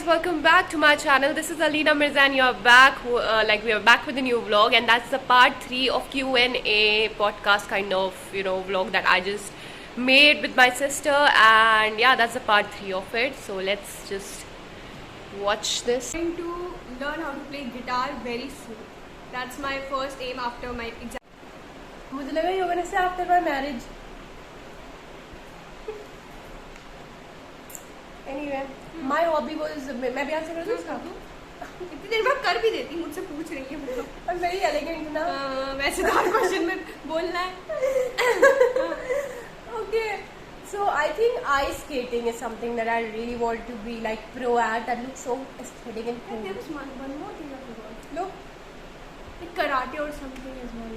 welcome back to my channel. This is Alina Mirza and you're back, we are back with a new vlog, and that's the part 3 of Q&A podcast kind of, vlog that I just made with my sister, and yeah, that's the part 3 of it. So let's just watch this. I'm going to learn how to play guitar very soon. That's my first aim after my exam. मुझे लगा you're gonna say after my marriage. Anyway, my hobby was मैं भी answer कर दूँ इसका? इतनी देर बाद कर भी देती, मुझसे पूछ रही है. I'm very elegant ना. वैसे तो हर क्वेश्चन में बोलना है. Okay, so I think ice skating is something that I really want to be like pro at. That looks so aesthetic and cool. There was one more thing I forgot. Look, Like karate or something as well.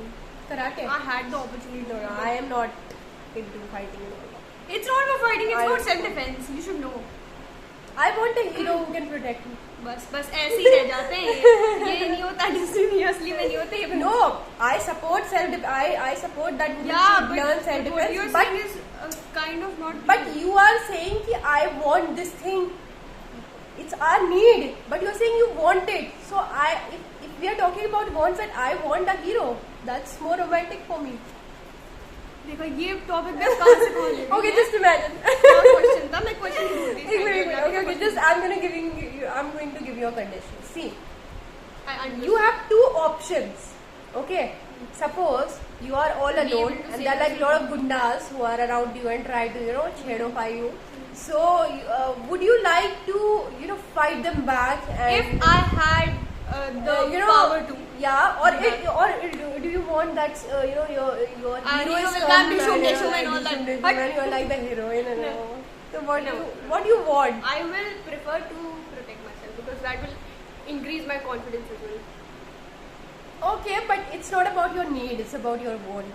karate. I had the opportunity. No, no, I am not into fighting at all. It's not about fighting. It's I- about self-defense. You should know. I want a hero who can protect me. बस ऐसे ही रह जाते हैं. ये नहीं होता जिसमें असली में नहीं होते. ये No, I support I support that women Yeah, should learn but self what you're defense. But saying is kind of not. but you are saying that I want this thing. It's our need. But you're saying you want it. So if we are talking about wants, and I want a hero, that's more romantic for me. देखो ये topic पे कहाँ से कौन ले. Okay, just imagine. Question था, मैं question नहीं बोलती. एक minute, okay. Just I'm going to give you a condition. See, you have two options. Okay, suppose you are all Be able alone, to and say there are like this. lot of gundas who are around you and try to chedify you. So, would you like to fight them back? And, If I had the power to. Yeah, or do you want that your hero hero is will come come to and, shoot the you know, show like and all the that. shoot the But- show and you're like the heroine and No. all. So what No. do you want? I will prefer to protect myself because that will increase my confidence as well. Okay, but it's not about your need; it's about your want.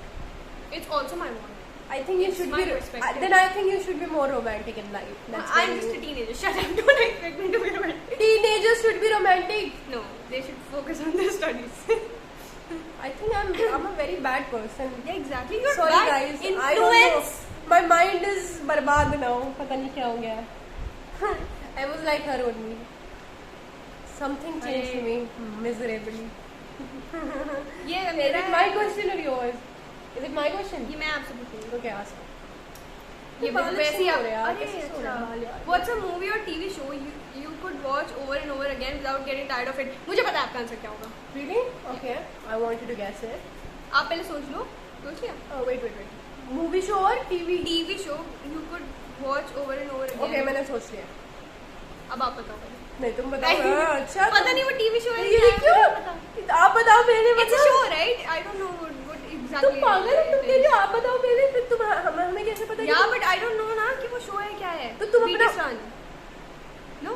It's also my want. I think you It's should my be. perspective. Then I think you should be more romantic in life. That's I'm when just you- a teenager. Shut up. Don't expect me to be romantic. Teenagers should be romantic. No, they should focus on their studies. I think I'm a very bad person. Yeah, exactly. You're Sorry bad. guys, I don't know. Influence. My mind is barbad now. पता नहीं क्या हो गया. I was like her only. Something changed me miserably. ये Is मेरा it my question or yours? Is it my question? ये मैं आपसे पूछूंगी. Okay, ask. ये बाल वैसे ही अच्छे आप. हो रहे हैं यार, अरे कैसे सो रहे हैं बाल यार? What's a movie or TV show you could watch over and over again without getting tired of it? मुझे पता है आपका आंसर क्या होगा. Really? Okay. I want you to guess it. आप पहले सोच लो. सोच लिया. Oh wait. Movie show or TV? TV show you could watch over and over again. Okay, मैंने सोच लिया. अब आप बताओ पहले. नहीं तुम बताओ. अच्छा. पता नहीं वो टीवी शो है. ये क्यों? आप बताओ पहले. It's a show, right? I don't know what exactly. तुम पागल हो? तुम कह रही हो आप बताओ पहले, फिर तुम हमें कैसे पता? Yeah, but I don't know ना कि वो शो है क्या है. तो तुम अपना- BTS Run. No?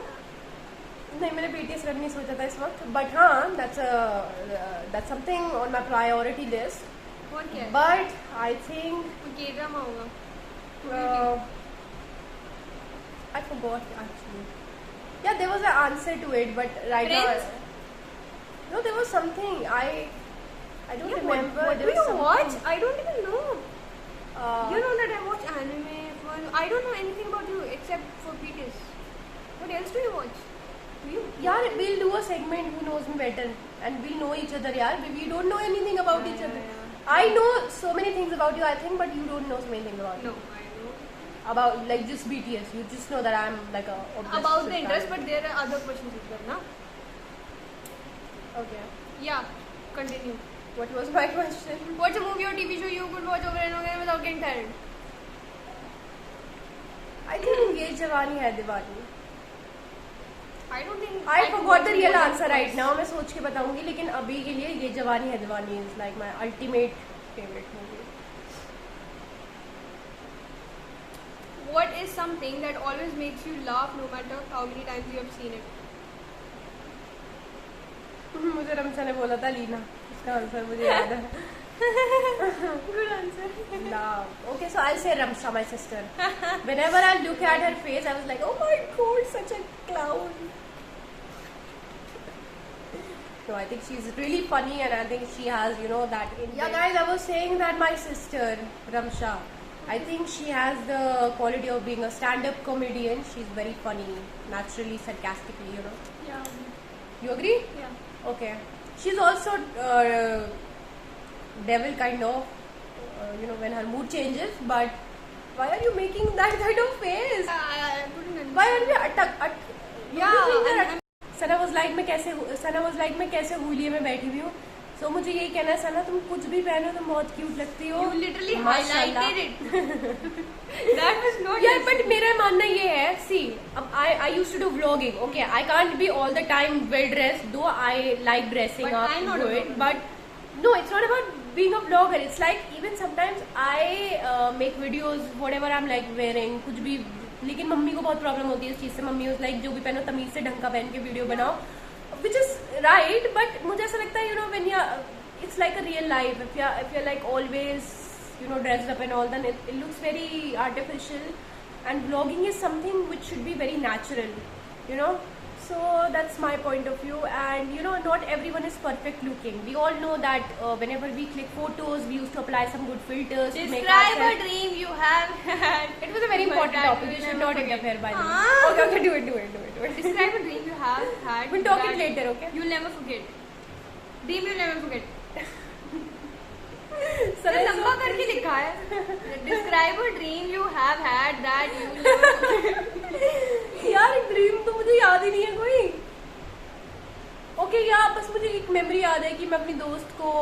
नहीं, मैंने BTS Run नहीं सोचा था इस वक्त, but हाँ, that's something on my priority list. और क्या है? But I think कोई K-drama होगा. I forgot actually. Yeah, there was an answer to it, but right Friends? now. No, there was something. I don't Yeah, remember. What There do was you watch? something. I don't even know. You know that I watch anime. I don't know anything about you except for BTS. What else do you watch? Do you? Yeah, we'll do a segment who knows me better, and we'll know each other. Yeah, we don't know anything about each other. I know so many things about you, I think, but you don't know so many things about No, me. I know. About like just BTS. You just know that I'm like a obsessed About the with interest, that. but there are other questions as well, na? Okay. Yeah, continue. What was my question? What's a movie or TV show you could watch over and over again without getting tired? I think ये जवानी है दीवानी. I don't think. I could forgot watch the it real more than answer right twice. now. मैं सोच के बताऊंगी, लेकिन अभी के लिए ये जवानी है दीवानी is like my ultimate favorite movie. What is something that always makes you laugh no matter how many times you have seen it? मुझे रमसा ने बोला था लीना. इसका आंसर मुझे याद है. Good answer. Love. Okay, so I'll say Ramsa, my sister. Whenever I look at her face, I was like, oh my god, such a clown. So I think she's really funny, and I think she has, that. Yeah, guys, I was saying that my sister Ramsha, I think she has the quality of being a stand-up comedian. She's very funny, naturally, sarcastically, you know. Yeah. You agree? Yeah. Okay. She's also devil kind of, you know, when her mood changes. But why are you making that kind of face? I couldn't understand. Why are you Yeah. Sana was like मैं कैसे हुलिये में बैठी हुई हूँ. So मुझे यही कहना है सना, तुम कुछ भी पहनो तुम बहुत क्यूट लगती हो. You literally माशाल्लाह. highlighted it. That was not. Yeah, but मेरा मानना ये है, see, अब I used to do vlogging. Okay, I can't be all the time well dressed, though I like dressing But up I'm not a good. vlogger. But no, it's not about being a vlogger. It's like even sometimes I make videos whatever I'm like wearing, कुछ भी. लेकिन mummy को बहुत problem होती है इस चीज से. मम्मी was like जो भी पहनो तमीज से ढंग का पहन के वीडियो बनाओ, which is right. But मुझे ऐसा लगता है, you know, when you it's like a real life. If you're like always, you know, dressed up and all, then it looks very artificial. And vlogging is something which should be very natural, you know. So that's my point of view. And you know, not everyone is perfect looking. We all know that whenever we click photos, we used to apply some good filters to make Describe a ourselves. dream you have had. It was a very But important that topic. you You will should never not forget. interfere, by the way. Ah. Okay, do it. Describe a dream you have had. We'll talk it that later, okay? You'll never forget. Dream you'll never forget. So ये लंबा करके लिखा है. Describe a dream you have had that you'll never forget. यार dream तो मुझे याद ही नहीं है कोई. ओके यार, बस मुझे एक मेमोरी याद है कि मैं अपनी दोस्त को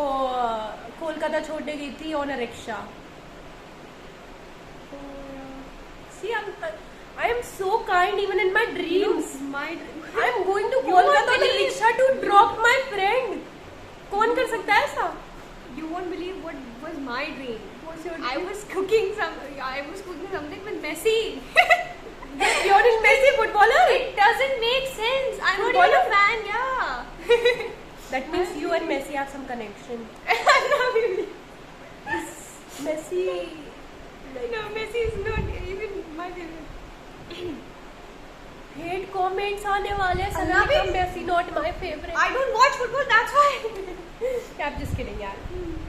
कोलकाता छोड़ने गई थी on a rickshaw. See, I am so kind even in my dreams. I am going to Kolkata on a rickshaw to drop my friend. कौन कर सकता है ऐसा? You won't believe what was my dream. What's your I was cooking something with Messi. You're in Messi footballer? It doesn't make sense. I'm not Footballer? even a fan. Yeah. That means you and Messi have some connection. No, really. Is Messi like No, Messi is not even my favorite. hate comments आने वाले हैं? सना Allah का भी- Messi not my favorite. I don't watch football. That's why. I'm just kidding यार.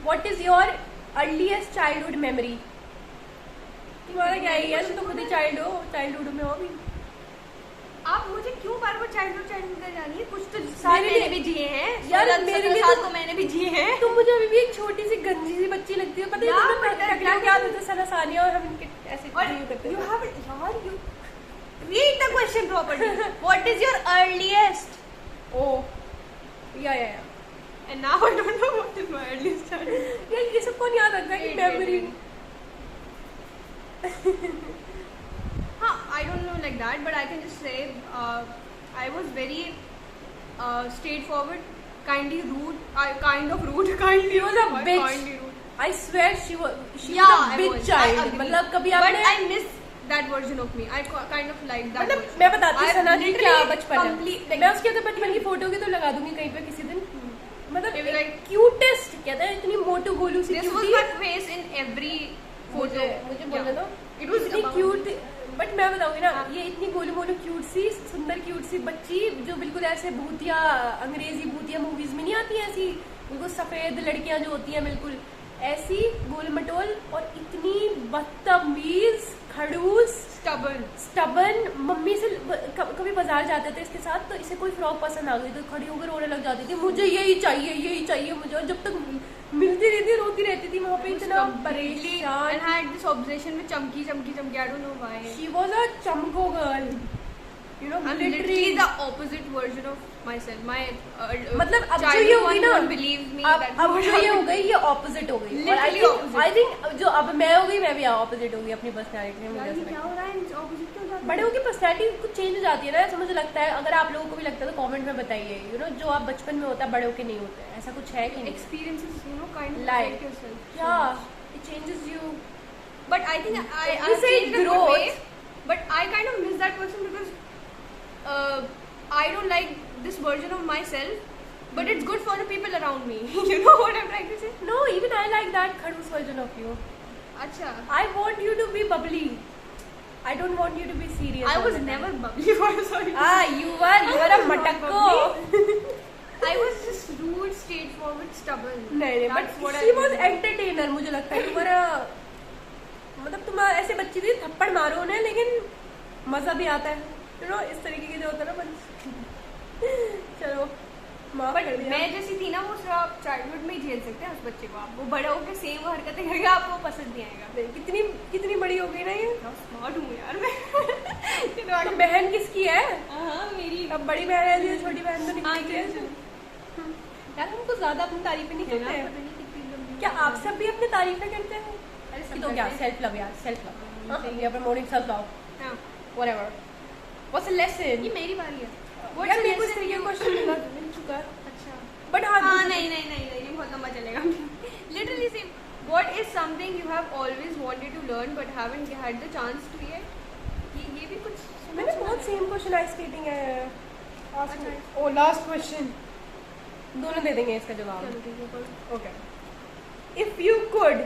What is your earliest childhood memory? तुम्हारा क्या है यार, तुम तो खुद ही चाइल्डहुड में हो अभी. आप मुझे क्यों बार बार चाइल्डहुड जानी है? कुछ तो साल मेरे मैंने लिए- भी जिए हैं. यार, 16 मेरे 17 लिए साल तो- तो मैंने भी जिए हैं. तुम मुझे अभी भी एक छोटी सी गंजी सी बच्ची लगती है. पता है यार, तुम्हें but टकला that- क्या होता है? सना सानिया और हम इनके ऐसे और नहीं करते you थे. have यार you read the question properly. What is your earliest? Oh, yeah. And now I don't know what is my earliest childhood. यार ये सब कौन याद रखता है कि Wait. Memory. Huh, I don't know like that, but I can just say I was very straightforward, kind of rude. Kindly She was a bitch. Kindly rude. I swear she was Yeah, a I bitch was. child. I agree. मतलब कभी But आपने I miss that version of me. I kind of like that. मतलब version. मैं बताती हूँ I सना की क्या literally बचपन है. complete, like, मैं उसके अगर बचपन की फोटो की तो लगा दूंगी कहीं पे किसी दिन. मतलब Maybe like- क्यूटेस्ट कहता है, इतनी मोटू गोलू सी This was cutie. my face in every photo. मुझे बोलने दो. It was इतनी about- क्यूट. बट मैं बताऊंगी ना, हाँ. ये इतनी गोलू मोलू क्यूट सी सुंदर क्यूट सी बच्ची जो बिल्कुल ऐसे भूतिया अंग्रेजी भूतिया मूवीज में नहीं आती है, ऐसी बिल्कुल सफेद लड़कियां जो होती हैं बिल्कुल ऐसी गोल मटोल और इतनी बदतमीज खड़ूस स्टबन. मम्मी से कभी बाजार जाते थे इसके साथ तो इसे कोई फ्रॉक पसंद आ गई तो खड़ी होकर रोने लग जाती थी, मुझे यही चाहिए मुझे. और जब तक मिलती रहती रोती रहती थी वहां पे इतना परेशान. And had this obsession with chumki. I don't know why. She was a चमको girl, you know, I'm literally the opposite version of myself. My मतलब अब जो childhood ये होगी one ना, won't believe me अब that अब what जो ये happened. हो गई ये ऑपोजिट हो गई. और Literally opposite. आई थिंक जो अब मैं हो गई मैं भी ऑपोजिट हो गई अपनी पर्सनैलिटी में. मुझे यार, ऐसा ये क्या लगता हो रहा है? Opposite क्यों हो जाता है है? बड़े होकर पर्सनैलिटी कुछ चेंज हो जाती है ना, ऐसा मुझे लगता है. अगर आप लोगों को भी लगता है तो कमेंट में बताइए, यू नो, जो आप बचपन में होता है बड़े होकर नहीं होता है, ऐसा कुछ है कि नहीं. Experiences, kind of Like, affect yourself. so yeah, much. it changes you. But I think I You say changed in a good growth. way, but I kind of miss that person because I don't like this version of myself. But it's good for the people around me. You know what I'm trying to say? No, even I like that khadus version of you. Acha. I want you to be bubbly. I don't want you to be serious. I all was the time. never bubbly. Sorry. You were I a was not matakko. I was just rude, straightforward, stubborn. नहीं, but That's what she I was mean. entertainer. मुझे लगता है you were a मतलब तुम ऐसे बच्ची थी थप्पड़ मारो उन्हें लेकिन मजा भी आता है, इस तरीके के जो होता है ना। चलो माफ कर दिया। मैं जैसी थी ना वो सब चाइल्डहुड में ही झेल सकते हैं उस बच्चे को, आप वो बड़ा होकर सेम हरकतें करेगा आपको पसंद नहीं आएगा। कितनी कितनी बड़ी हो गई ना ये, स्मार्ट हूँ यार मैं। तो बहन किसकी है? हाँ मेरी। अब बड़ी बहन है जो छोटी बहन तो निकल गई है। यार हमको ज्यादा अपनी तारीफें नहीं करते हैं। क्या आप सब भी अपनी तारीफें करते हैं? अरे तो क्या सेल्फ लव यार, self love, we are promoting self love, whatever. What's the lesson? ये मेरी बारी है। यार मेरे को इस तरीके का क्वेश्चन मिल चुका है। अच्छा बट हाँ नहीं बहुत लंबा चलेगा। Literally same. What is something you have always wanted to learn but haven't had the chance to yet? ये भी कुछ मैंने बहुत सेम क्वेश्चन आइस स्केटिंग है। अच्छा। ओ लास्ट क्वेश्चन, दोनों दे देंगे इसका जवाब। Okay, if you could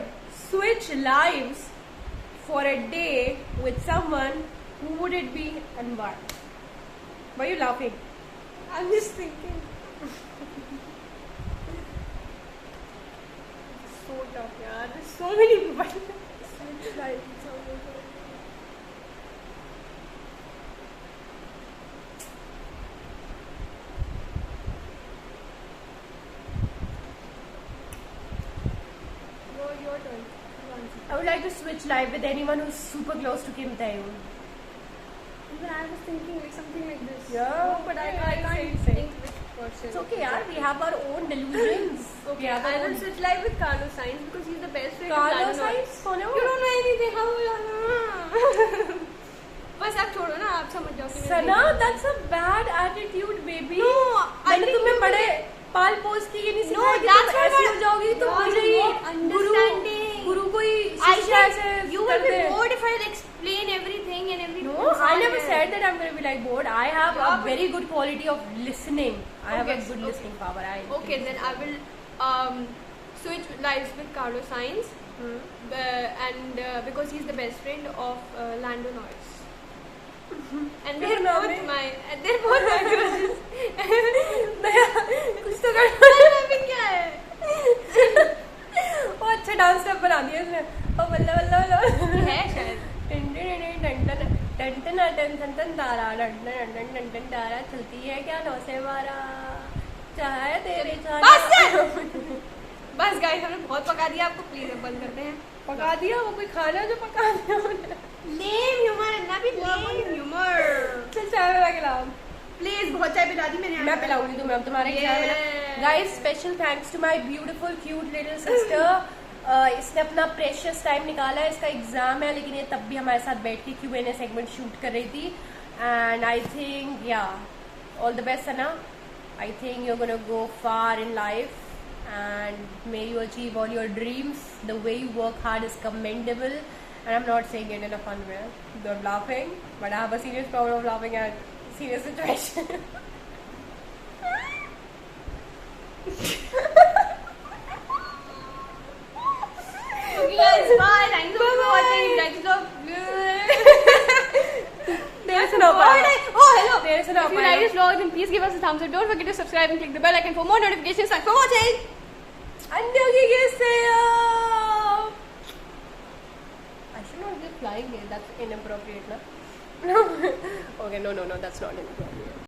switch lives for a day with someone, who would it be and why? Why are you laughing? I'm just thinking. So tough यार, there's so many people. Switch lives. Your turn. I would like to switch life with anyone who's super close to Kim Tae-yoon. Even I was thinking like something like this. Yeah, No, but I can't think which person. It's okay yaar, we have our own delusions. Okay, I will switch life with Carlos Sainz because he's the best friend of Carlos Lando Norris. Sainz कौन है वो? You don't know anything. How? बस आप छोड़ो ना, आप समझ जाओ कि मैं सना, that's a bad attitude baby. No, I मैंने think तुम्हें you बड़े पाल पोस के ये नहीं No, सिखाया कि that's तुम what ऐसी I- हो जाओगी तो You're मुझे ही not understanding. गुरु को ही I शिष्य said ऐसे you will कर be they. bored if I explain everything and everything. No, I never said that I'm going to be like bored. I have a very good quality of listening. I have a Okay, good okay. listening power. Okay, then I will switch lives with Carlos Sainz, and because he's the best friend of Lando Norris. And they're Naam both hai? they're both my crushes. कुछ तो कर। अभी क्या है? वो अच्छा dance step बना दिया इसने। ओ बल्ला बल्ला बल्ला। है शायद। टन टन टन टन टन टन टन टन टन तारा टन टन टन टन टन तारा चलती है क्या 9 से 12 चाहे तेरे बस गाइस, हमने बहुत पका दिया आपको, प्लीज अब बंद करते हैं। पका दिया वो कोई खाना जो पका दिया उन्हें। लेम ह्यूमर, ना भी लेम ह्यूमर। चल चाय बना के लाओ। प्लीज बहुत चाय पिला दी मैंने। मैं पिलाऊंगी तुम्हें अब तुम्हारे Yeah. Guys. Special thanks to my beautiful cute little sister. इसने अपना प्रेशियस टाइम निकाला है, इसका एग्जाम है लेकिन ये तब भी हमारे साथ बैठ के Q&A सेगमेंट शूट कर रही थी। And I think yeah all the best Sana, I think you are gonna go far in life and may you achieve all your dreams. The way you work hard is commendable and I'm not saying it in a fun way. I'm laughing, but I have a serious problem of laughing at serious situation. Okay guys, bye. Thanks for watching. Thanks for. There is no power. Oh hello. There is no If you power. like this vlog, then please give us a thumbs up. Don't forget to subscribe and click the bell icon for more notifications. Thanks for watching. Anyogi Giseo! I should not be flying here. That's inappropriate, no? No. Okay, no, that's not inappropriate.